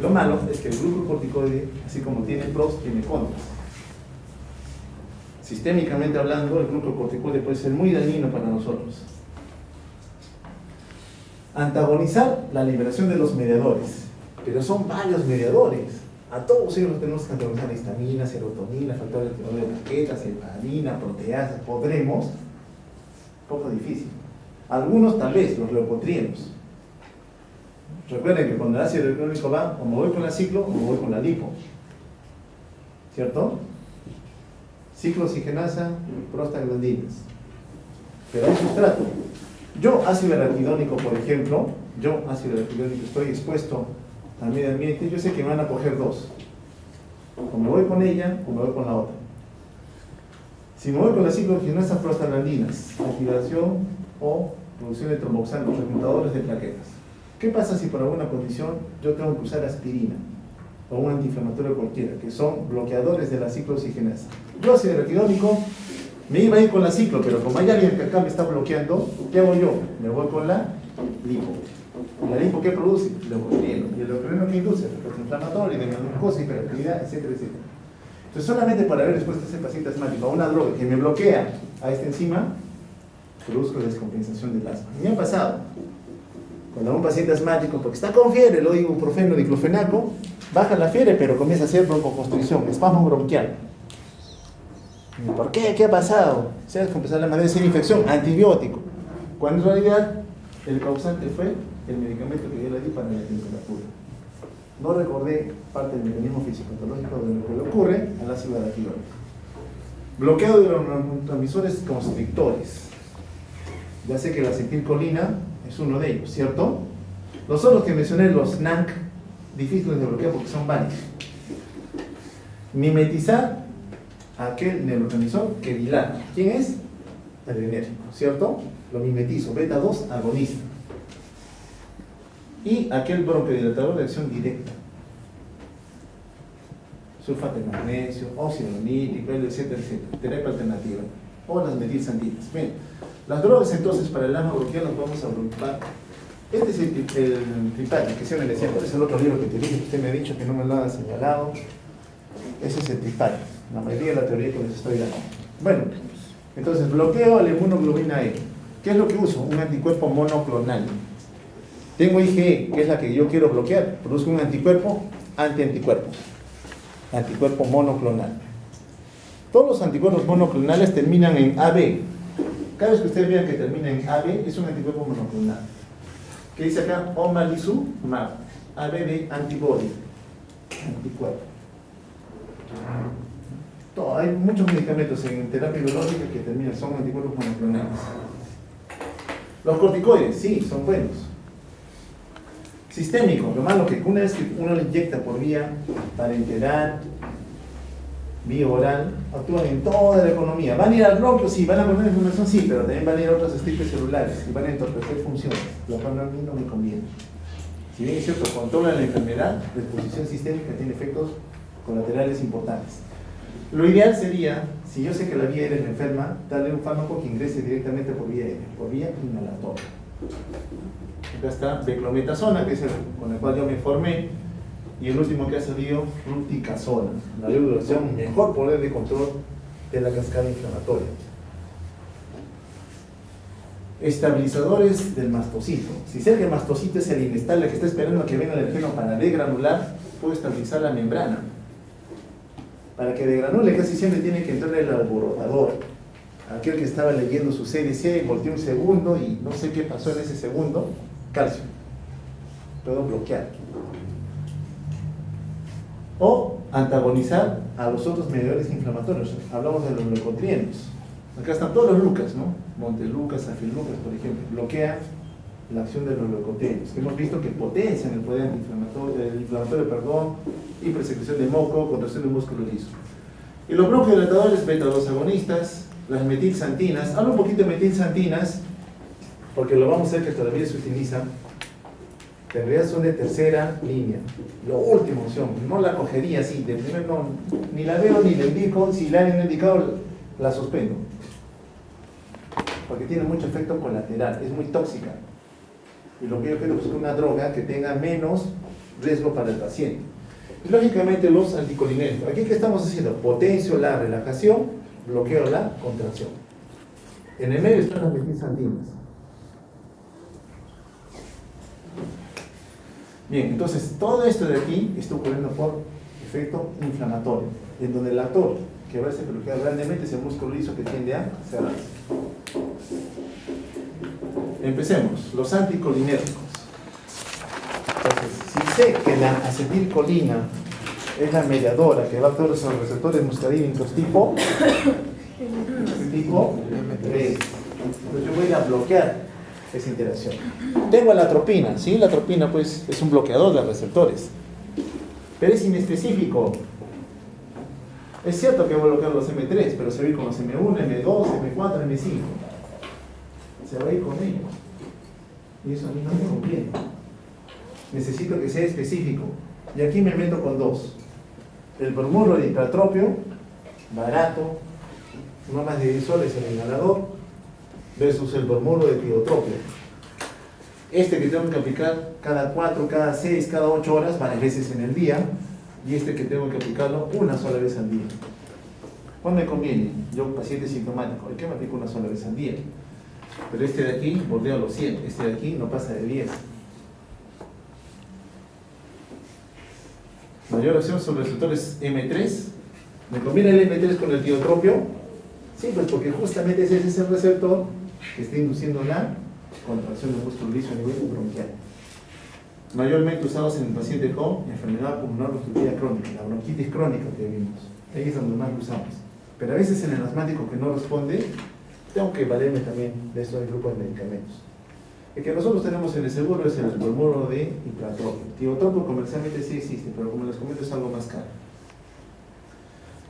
Lo malo es que el glucocorticoide, así como tiene pros, tiene contras. Sistémicamente hablando, el glucocorticoide puede ser muy dañino para nosotros. Antagonizar la liberación de los mediadores, pero son varios mediadores. A todos ellos los tenemos que antagonizar: histamina, serotonina, factores de plaquetas, heparina, proteasas. Podremos, poco difícil. Algunos tal vez, los leucotrienos. Recuerden que cuando el ácido hialurónico va, o me voy con la ciclo o me voy con la lipo, ¿cierto? Ciclooxigenasa, prostaglandinas. Pero hay sustrato. Yo, ácido araquidónico, por ejemplo, estoy expuesto al medio ambiente, yo sé que me van a coger dos. O me voy con ella o me voy con la otra. Si me voy con la ciclooxigenasa, prostaglandinas, activación o producción de tromboxanos, reclutadores de plaquetas. ¿Qué pasa si por alguna condición yo tengo que usar aspirina o un antiinflamatorio cualquiera, que son bloqueadores de la ciclooxigenasa? Yo, ácido araquidónico, me iba a ir con la ciclo, pero como hay alguien que acá me está bloqueando, ¿qué hago yo? Me voy con la lipo. ¿La lipo qué produce? Leucotrieno. ¿Y el leucotrieno qué induce? Respuesta inflamatoria, de glucosa, hiperactividad, etcétera, etcétera. Entonces, solamente por haber expuesto a ese paciente asmático a una droga que me bloquea a esta enzima, produzco descompensación del asma. Me ha pasado, cuando un paciente asmático, porque está con fiebre, lo digo ibuprofeno, diclofenaco, baja la fiebre, pero comienza a hacer broncoconstricción, espasmo bronquial. ¿Por qué? ¿Qué ha pasado? Se ha descompensado la madera, sin infección, antibiótico. Cuando en realidad el causante fue el medicamento que yo le di para la temperatura. No recordé parte del mecanismo fisiopatológico de lo que le ocurre al ácido araquidónico. Bloqueo de los neurotransmisores constrictores. Ya sé que la acetilcolina es uno de ellos, ¿cierto? Los otros que mencioné, los NAC, difíciles de bloquear porque son varios. Mimetizar aquel neurotransmisor que dilata. ¿Quién es? Adrenérgico, ¿cierto? Lo mimetizo, beta 2 agonista. Y aquel bronquodilatador de acción directa. Sulfato de magnesio, óxido nítrico, etcétera, etcétera. Terapia alternativa. O las metilsantinas. Bien, las drogas entonces para el asma bronquial nos vamos a agrupar. Este es el tripal, que se me decía, ¿cuál es el otro libro que te dije que usted me ha dicho que no me lo ha señalado? Ese es el tripal, la mayoría de la teoría que les estoy dando. Bueno, entonces bloqueo a la inmunoglobulina E. ¿Qué es lo que uso? Un anticuerpo monoclonal. Tengo IgE, que es la que yo quiero bloquear. Produzco un anticuerpo anti-anticuerpo. Anticuerpo monoclonal. Todos los anticuerpos monoclonales terminan en AB. Cada vez que ustedes vean que termina en AB, es un anticuerpo monoclonal. ¿Qué dice acá? Omalizumab. AB de antibody. Anticuerpo. Hay muchos medicamentos en terapia biológica que terminan, son anticuerpos monoclonales. Los corticoides, sí, son buenos. Sistémico, lo malo que una vez que uno le inyecta por vía parenteral, vía oral, actúan en toda la economía. ¿Van a ir al bronquio? Sí. ¿Van a poner inflamación? Sí, pero también van a ir a otras estirpes celulares y van a entorpecer funciones, lo cual a mí no me conviene. Si bien es cierto, controla la enfermedad, la exposición sistémica tiene efectos colaterales importantes. Lo ideal sería, si yo sé que la vía aérea es enferma, darle un fármaco que ingrese directamente por vía aérea, por vía inhalatoria. Acá está beclometasona, que es el con el cual yo me formé, y el último que ha salido, fluticasona, la versión mejor poder de control de la cascada inflamatoria. Estabilizadores del mastocito. Si sé que el mastocito es el inestable que está esperando a que venga el alergeno para degranular, puedo estabilizar la membrana. Para que degranule casi siempre tiene que entrar el alborotador. Aquel que estaba leyendo su CDC, volteó un segundo y no sé qué pasó en ese segundo. Calcio. Puedo bloquear. O antagonizar a los otros mediadores inflamatorios. Hablamos de los leucotrienos. Acá están todos los Lucas, ¿no? Montelucas, Afilucas, por ejemplo. Bloquean la acción de los leucotrienos. Hemos visto que potencian el poder inflamatorio, y persecución de moco, contracción de músculo liso. Y los bronquodilatadores beta 2 agonistas, las metilsantinas. Hablo un poquito de metilsantinas porque lo vamos a ver que todavía se utilizan. Que en realidad son de tercera línea. La última opción, no la cogería así, de primero no, ni la veo ni la indico, si la han indicado la suspendo. Porque tiene mucho efecto colateral, es muy tóxica. Y lo que yo quiero es una droga que tenga menos riesgo para el paciente. Y lógicamente los anticolinérgicos. Aquí que estamos haciendo, potencio la relajación, bloqueo la contracción. En el medio están las metilsantinas. Bien, entonces todo esto de aquí está ocurriendo por efecto inflamatorio, en donde el actor que va a ser bloqueado grandemente es el músculo liso que tiende a cerrarse. Empecemos, los anticolinérgicos. Entonces, si sé que la acetilcolina es la mediadora que va a actuar sobre los receptores muscarínicos tipo B, entonces yo voy a bloquear esa interacción. Tengo la atropina, ¿sí? La atropina pues es un bloqueador de receptores, pero es inespecífico. Es cierto que voy a bloquear los M3, pero se va a ir con los M1, M2, M4, M5. Se va a ir con ellos. Y eso a mí no me conviene. Necesito que sea específico. Y aquí me meto con dos. El bromuro de hipratropio, barato, no más de 10 soles el inhalador, versus el bromuro de tiotropio. Este que tengo que aplicar cada 4, cada 6, cada 8 horas, varias veces en el día, y este que tengo que aplicarlo una sola vez al día. ¿Cuál me conviene? Yo, paciente sintomático, ¿el que me aplico una sola vez al día? Pero este de aquí bordea los 100, este de aquí no pasa de 10. Mayor acción sobre receptores M3. ¿Me conviene el M3 con el tiotropio? Sí, pues porque justamente ese es el receptor que está induciendo la contracción del músculo liso a nivel bronquial. Mayormente usados en el paciente con enfermedad pulmonar obstructiva crónica, la bronquitis crónica que vimos. Ahí es donde más lo usamos. Pero a veces en el asmático que no responde, tengo que valerme también de estos grupos de medicamentos. El que nosotros tenemos en el seguro es el bromuro de Hipratropio. Tiotropio comercialmente sí existe, pero como les comento es algo más caro.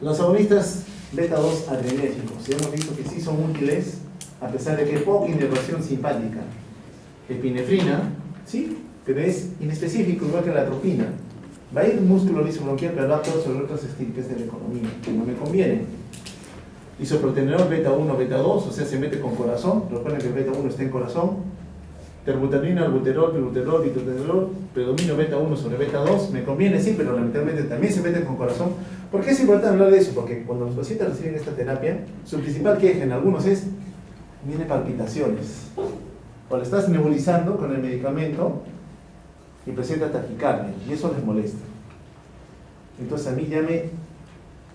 Los agonistas beta-2 adrenérgicos, hemos visto que sí son útiles, a pesar de que hay poca inervación simpática. Epinefrina, sí, pero es inespecífico, igual que la atropina. Va a ir un músculo liso bronquial, pero va a actuar sobre otras estirpes de la economía, que no me conviene. Isoproterenol beta-1, beta-2, o sea, se mete con corazón. Recuerden que el beta-1 está en corazón. Terbutalina, albuterol, pibuterol, bitotenolol, predomino beta-1 sobre beta-2. Me conviene, sí, pero lamentablemente también se mete con corazón. ¿Por qué es importante hablar de eso? Porque cuando los pacientes reciben esta terapia, su principal queja en algunos es, viene palpitaciones. O le estás nebulizando con el medicamento y presenta taquicardia, y eso les molesta. Entonces a mí ya me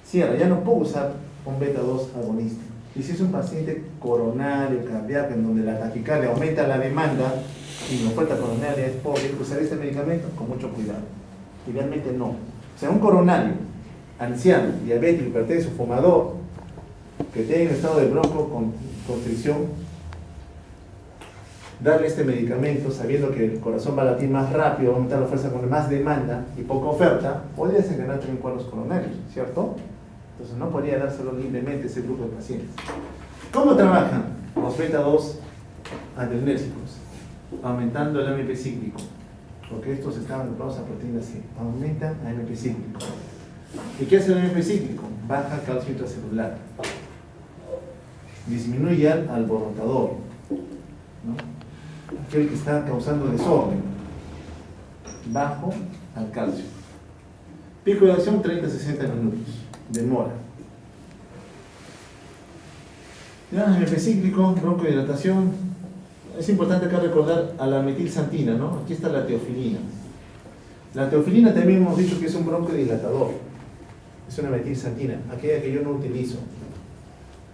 cierra, ya no puedo usar un beta-2 agonista. Y si es un paciente coronario, cardíaco, en donde la taquicardia aumenta la demanda y la oferta coronaria es pobre, usar este medicamento con mucho cuidado. Idealmente no. O sea, un coronario, anciano, diabético, hipertenso, fumador, que tenga estado de broncoconstricción, darle este medicamento sabiendo que el corazón va a latir más rápido, va a aumentar la fuerza con más demanda y poca oferta, podría desencadenar también cuadros coronarios, ¿cierto? Entonces no podría dárselo libremente a ese grupo de pacientes. ¿Cómo trabajan los beta-2 adrenérgicos? Aumentando el AMP cíclico, porque estos están agrupados a proteína C, aumentan AMP cíclico. ¿Y qué hace el AMP cíclico? Baja calcio intracelular, disminuye al alborotador, ¿no? Aquel que está causando desorden, bajo al calcio. Pico de acción 30-60 minutos, demora. Ya, AMP cíclico, broncodilatación. Es importante acá recordar a la metilsantina, ¿no? Aquí está la teofilina. La teofilina también hemos dicho que es un broncodilatador. Es una metilsantina, aquella que yo no utilizo.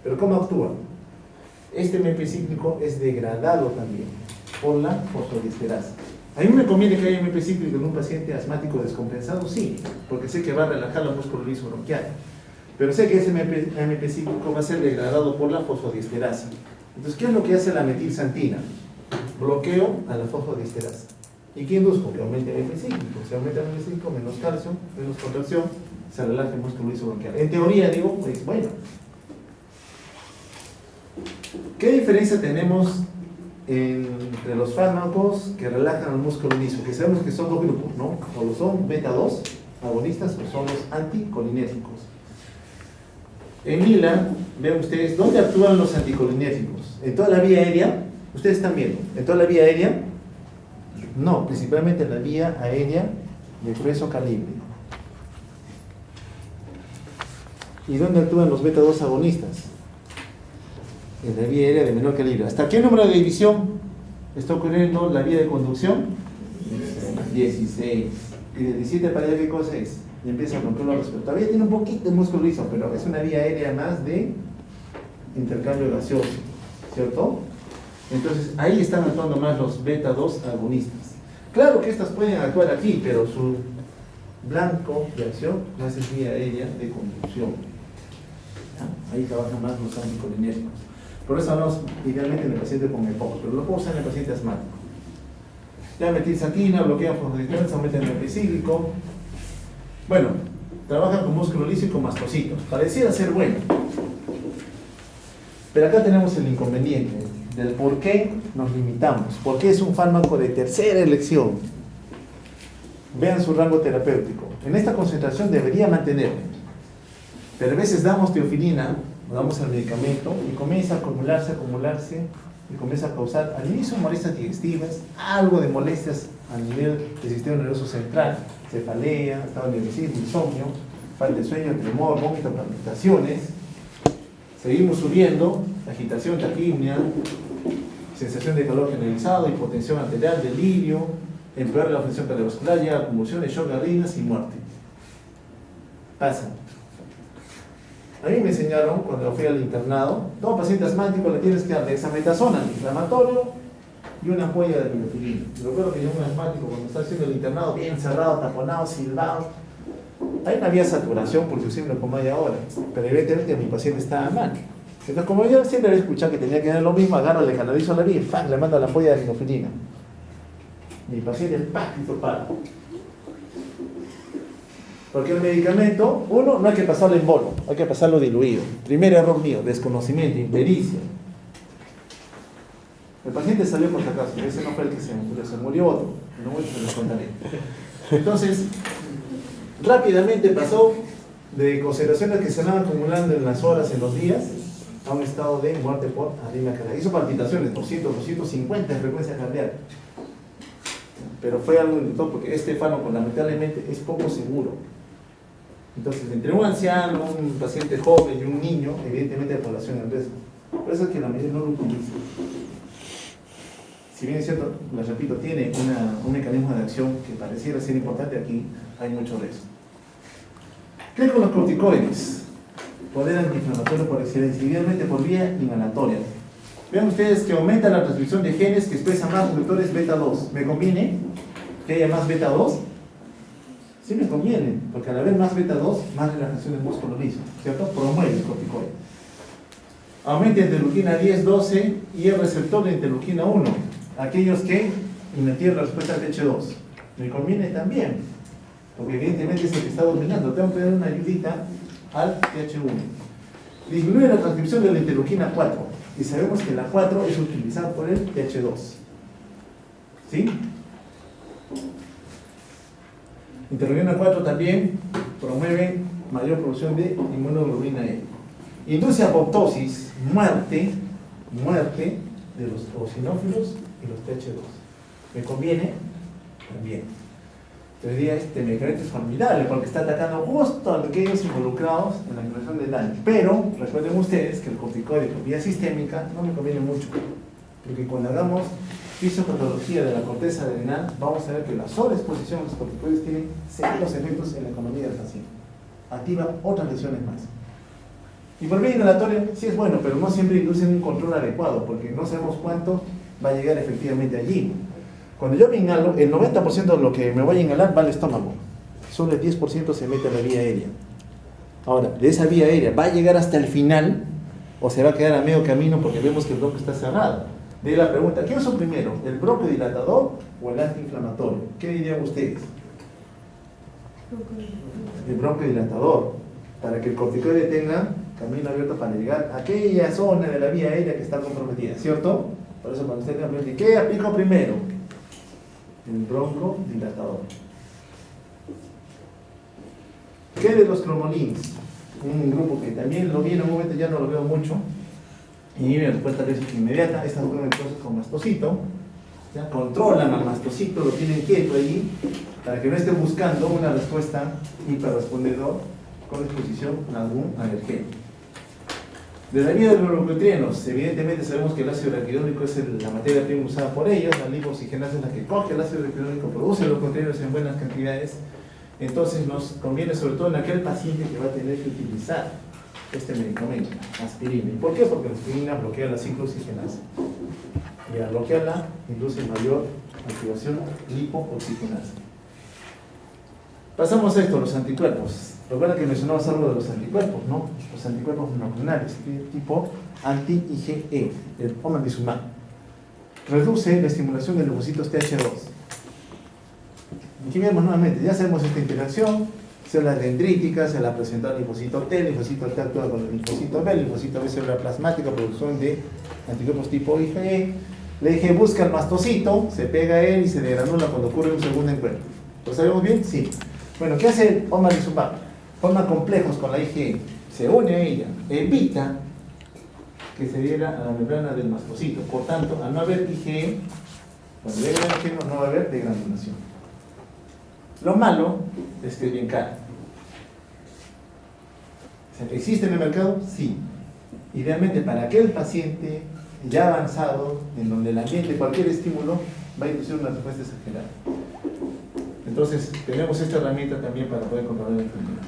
Pero ¿cómo actúa? Este AMP cíclico es degradado también por la fosfodiesterasa. ¿A mí me conviene que haya AMP cíclico en un paciente asmático descompensado? Sí, porque sé que va a relajar el músculo liso bronquial. Pero sé que ese AMP cíclico va a ser degradado por la fosfodiesterasa. Entonces, ¿qué es lo que hace la metilsantina? Bloqueo a la fosfodiesterasa. ¿Y qué induzco? Que aumente el AMP cíclico. Si aumenta el AMP cíclico, menos calcio, menos contracción, se relaja el músculo liso bronquial. En teoría, digo, pues bueno. ¿Qué diferencia tenemos entre los fármacos que relajan al músculo liso? Que sabemos que son dos grupos, ¿no? O son beta-2 agonistas o son los anticolinérgicos. En Lila, vean ustedes, ¿dónde actúan los anticolinérgicos? ¿En toda la vía aérea? Ustedes están viendo, ¿en toda la vía aérea? No, principalmente en la vía aérea de grueso calibre. ¿Y dónde actúan los beta-2 agonistas? En la vía aérea de menor calibre. ¿Hasta qué número de división está ocurriendo la vía de conducción? 16. ¿Y de 17 para allá qué cosa es? Y empieza a controlar el respiro. Todavía tiene un poquito de músculo liso, pero es una vía aérea más de intercambio gaseoso, ¿cierto? Entonces ahí están actuando más los beta-2 agonistas. Claro que estas pueden actuar aquí, pero su blanco de acción no es vía aérea de conducción. ¿Ya? Ahí trabajan más los anticolinérgicos. Por eso hablamos idealmente en el paciente con EPOC, pero lo puedo usar en el paciente asmático. Ya metilsantina, bloquea fosfodiesterasa, aumenta el AMP cíclico. Bueno, trabaja con músculo liso y con mastocitos. Pareciera ser bueno. Pero acá tenemos el inconveniente del por qué nos limitamos. ¿Por qué es un fármaco de tercera elección? Vean su rango terapéutico. En esta concentración debería mantenerlo. Pero a veces damos teofilina, damos el medicamento y comienza a acumularse y comienza a causar al inicio molestias digestivas, algo de molestias a nivel del sistema nervioso central, cefalea, estado de nerviosismo, insomnio, falta de sueño, tremor, vómito, palpitaciones. Seguimos subiendo, agitación, taquipnea, sensación de calor generalizado, hipotensión arterial, delirio, empeora la función cardiovascular, llega a convulsiones, shock, arritmias y muerte. Pasa. A mí me enseñaron, cuando fui al internado, todo paciente asmático le tienes que dar dexametasona, antiinflamatorio y una ampolla de minofilina. Recuerdo que yo un asmático, cuando estaba haciendo el internado, bien cerrado, taponado, silbado, ahí no había saturación, porque siempre como hay ahora, pero evidentemente mi paciente estaba mal. Entonces, como yo siempre había escuchado que tenía que dar lo mismo, agarro, le canalizo la vía y ¡pam!, le mando la ampolla de minofilina. Mi paciente, ¡pam!, hizo paro. Porque el medicamento, uno, no hay que pasarlo en bolo, hay que pasarlo diluido. Primer error mío, desconocimiento, impericia. El paciente salió por si acaso, ese no fue el que se murió otro, no mucho se lo contaré. Entonces, rápidamente pasó de concentraciones que se van acumulando en las horas, en los días, a un estado de muerte por arritmia cardíaca. Hizo palpitaciones, 200, 250 en frecuencia cardíaca. Pero fue algo indicado porque este fármaco lamentablemente es poco seguro. Entonces, entre un anciano, un paciente joven y un niño, evidentemente la población en riesgo. Por eso es que la mayoría no lo utiliza. Si bien es cierto, les repito, tiene un mecanismo de acción que pareciera ser importante, aquí hay mucho riesgo. ¿Qué con los corticoides? Poder antiinflamatorio por excelencia, idealmente por vía inhalatoria. Vean ustedes que aumenta la transcripción de genes que expresan más receptores beta 2. ¿Me conviene que haya más beta 2? Sí me conviene, porque al haber más beta 2, más relajación del músculo liso, ¿cierto? Promueve el corticoide. Aumenta interleuquina 10, 12 y el receptor de interleuquina 1. Aquellos que inhiben la respuesta al TH2. Me conviene también, porque evidentemente es el que está dominando. Tengo que dar una ayudita al TH1. Disminuye la transcripción de la interleuquina 4. Y sabemos que la 4 es utilizada por el TH2. ¿Sí? Interleuquina 4 también promueve mayor producción de inmunoglobulina E. Induce apoptosis, muerte de los eosinófilos y los TH2. ¿Me conviene? También. Entonces diría, este medicamento es formidable porque está atacando justo a aquellos involucrados en la generación del daño. Pero recuerden ustedes que el corticoide por vía sistémica no me conviene mucho, porque cuando hagamos fisiopatología de la corteza adrenal, vamos a ver que la sobreexposición a los corticoides tiene severos efectos en la economía del paciente. Activa otras lesiones más. Y por vía inhalatoria sí es bueno, pero no siempre inducen un control adecuado, porque no sabemos cuánto va a llegar efectivamente allí. Cuando yo me inhalo, el 90% de lo que me voy a inhalar va al estómago. Solo el 10% se mete a la vía aérea. Ahora, de esa vía aérea, ¿va a llegar hasta el final o se va a quedar a medio camino porque vemos que el bronquio está cerrado? De ahí la pregunta, ¿qué uso primero? ¿El bronquiodilatador o el antiinflamatorio? ¿Qué dirían ustedes? El bronquiodilatador, para que el corticoide tenga camino abierto para llegar a aquella zona de la vía aérea que está comprometida, ¿cierto? Por eso cuando usted me ¿qué aplico primero? El broncodilatador. ¿Qué de los cromolins? Un grupo que también lo vi en un momento, ya no lo veo mucho, y mi respuesta es inmediata. Estas ocurren entonces con mastocito, ¿ya? Controlan al mastocito, lo tienen quieto allí, para que no esté buscando una respuesta hiperrespondedor con exposición a algún alergeno. De la vida de los glucotrienos, evidentemente sabemos que el ácido araquidónico es la materia prima usada por ellos, la lipoxigenasa es la que coge el ácido araquidónico, produce los glucotrienos en buenas cantidades. Entonces nos conviene sobre todo en aquel paciente que va a tener que utilizar este medicamento, aspirina. ¿Y por qué? Porque la aspirina bloquea la ciclooxigenasa y al bloquearla induce mayor activación lipooxigenasa. Pasamos a esto, los anticuerpos. Recuerda que mencionamos algo de los anticuerpos, ¿no? Los anticuerpos monoclonales, tipo anti-IgE, el omalizumab. Reduce la estimulación de linfocitos TH2. Aquí vemos nuevamente, ya sabemos esta interacción, células dendríticas, se la presenta el linfocito T, el linfocito T actúa con el linfocito B, el linfocito B célula plasmática, producción de anticuerpos tipo IgE. La IgE busca el mastocito, se pega a él y se degranula cuando ocurre un segundo encuentro. ¿Lo sabemos bien? Sí. Bueno, ¿qué hace el omalizumab? Forma complejos con la IgE, se une a ella, evita que se adhiera a la membrana del mastocito. Por tanto, al no haber IgE, cuando llega el antígeno no va a haber degranulación. Lo malo es que es bien caro. ¿Existe en el mercado? Sí. Idealmente para aquel paciente ya avanzado, en donde el ambiente, cualquier estímulo, va a inducir una respuesta exagerada. Entonces, tenemos esta herramienta también para poder controlar la enfermedad.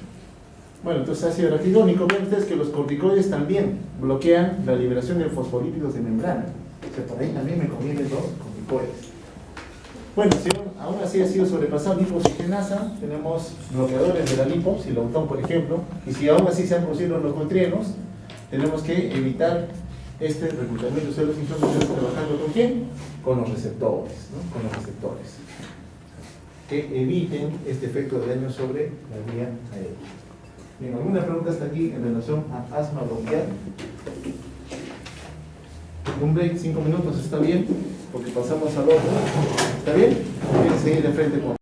Bueno, entonces ácido araquidónico, ven ustedes que los corticoides también bloquean la liberación de fosfolípidos de membrana. O sea, por ahí también me convienen los corticoides. Bueno, si aún así ha sido sobrepasado lipoxigenasa, tenemos bloqueadores de la lipo, siloutón por ejemplo, y si aún así se han producido los leucotrienos, tenemos que evitar este reclutamiento de células inflamatorias trabajando ¿con quién? Con los receptores, ¿no? Con los receptores. Que eviten este efecto de daño sobre la vía aérea. Bien, ¿alguna pregunta hasta aquí en relación a asma bronquial? Un break, 5 minutos, ¿está bien? Porque pasamos al otro. ¿Está bien? Voy a seguir de frente con